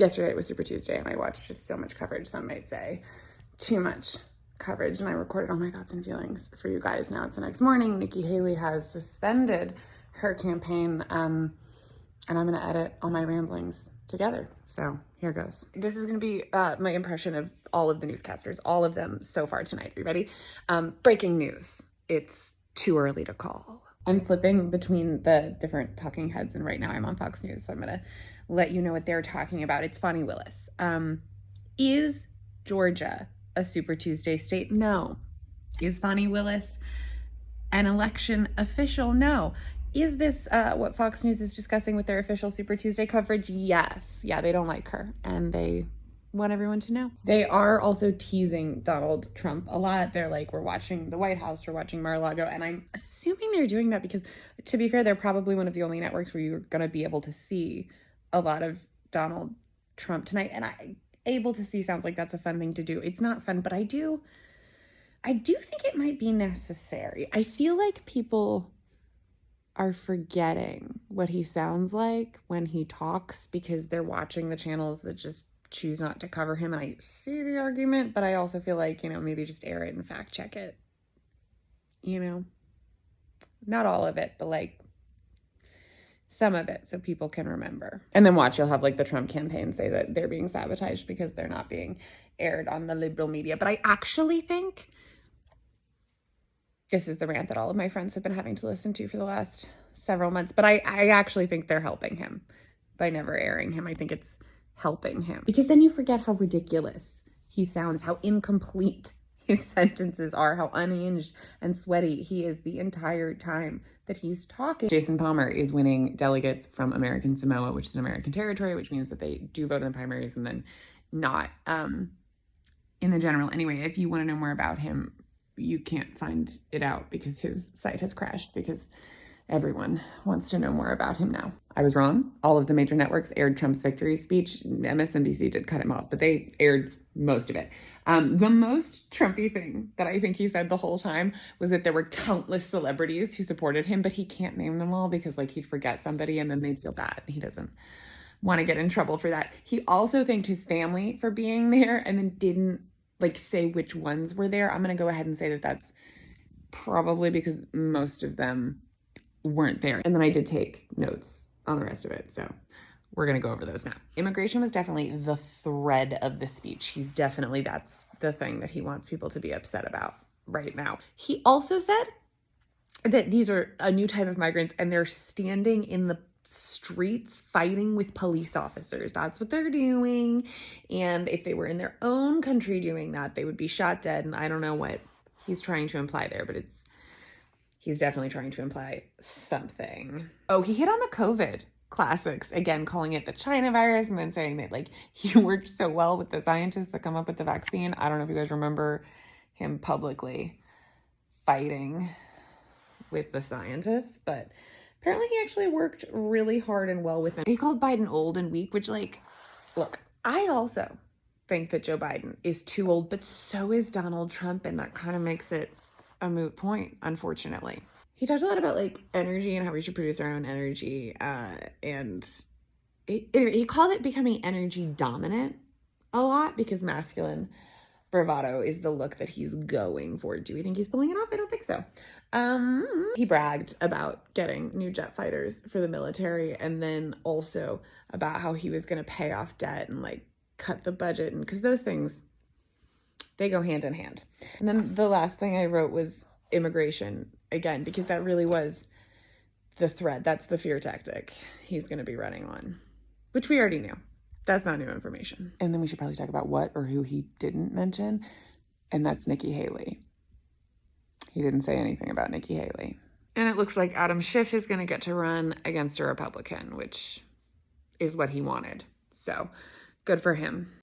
Yesterday was Super Tuesday and I watched just so much coverage. Some might say too much coverage, and I recorded all my thoughts and feelings for you guys. Now it's the next morning. Nikki Haley has suspended her campaign, and I'm going to edit all my ramblings together. So here goes. This is going to be my impression of all of the newscasters, all of them so far tonight. Are you ready? Breaking news. It's too early to call. I'm flipping between the different talking heads, and right now I'm on Fox News, so I'm going to let you know what they're talking about. It's Fani Willis. Is Georgia a Super Tuesday state? No. Is Fani Willis an election official? No. Is this what Fox News is discussing with their official Super Tuesday coverage? Yes. Yeah, they don't like her, and they want everyone to know. They are also teasing Donald Trump a lot. They're like, we're watching the White House, we're watching Mar-a-Lago, and I'm assuming they're doing that because, to be fair, they're probably one of the only networks where you're going to be able to see a lot of Donald Trump tonight. And able to see sounds like that's a fun thing to do. It's not fun, but I do think it might be necessary. I feel like people are forgetting what he sounds like when he talks because they're watching the channels that just choose not to cover him. And I see the argument, but I also feel like, maybe just air it and fact check it. Not all of it, but like some of it so people can remember. And then watch, you'll have like the Trump campaign say that they're being sabotaged because they're not being aired on the liberal media. But I actually think this is the rant that all of my friends have been having to listen to for the last several months. But I actually think they're helping him by never airing him. I think it's helping him. Because then you forget how ridiculous he sounds, how incomplete his sentences are, how unhinged and sweaty he is the entire time that he's talking. Jason Palmer is winning delegates from American Samoa, which is an American territory, which means that they do vote in the primaries and then not in the general. Anyway, if you want to know more about him, you can't find it out because his site has crashed because everyone wants to know more about him now. I was wrong. All of the major networks aired Trump's victory speech. MSNBC did cut him off, but they aired most of it. The most Trumpy thing that I think he said the whole time was that there were countless celebrities who supported him, but he can't name them all because he'd forget somebody and then they'd feel bad. He doesn't want to get in trouble for that. He also thanked his family for being there and then didn't say which ones were there. I'm going to go ahead and say that that's probably because most of them weren't there. And then I did take notes on the rest of it. So we're going to go over those now. Immigration was definitely the thread of the speech. That's the thing that he wants people to be upset about right now. He also said that these are a new type of migrants and they're standing in the streets fighting with police officers. That's what they're doing. And if they were in their own country doing that, they would be shot dead. And I don't know what he's trying to imply there, but he's definitely trying to imply something. Oh, he hit on the COVID classics again, calling it the China virus and then saying that he worked so well with the scientists to come up with the vaccine. I don't know if you guys remember him publicly fighting with the scientists, but apparently he actually worked really hard and well with them. He called Biden old and weak, which look, I also think that Joe Biden is too old, but so is Donald Trump. And that kind of makes it a moot point, unfortunately. He talked a lot about energy and how we should produce our own energy. And he called it becoming energy dominant a lot because masculine bravado is the look that he's going for. Do we think he's pulling it off? I don't think so. He bragged about getting new jet fighters for the military and then also about how he was going to pay off debt and cut the budget. And because those things, they go hand in hand. And then the last thing I wrote was immigration again, because that really was the thread. That's the fear tactic he's going to be running on, which we already knew. That's not new information. And then we should probably talk about what or who he didn't mention, and that's Nikki Haley. He didn't say anything about Nikki Haley. And it looks like Adam Schiff is going to get to run against a Republican, which is what he wanted. So good for him.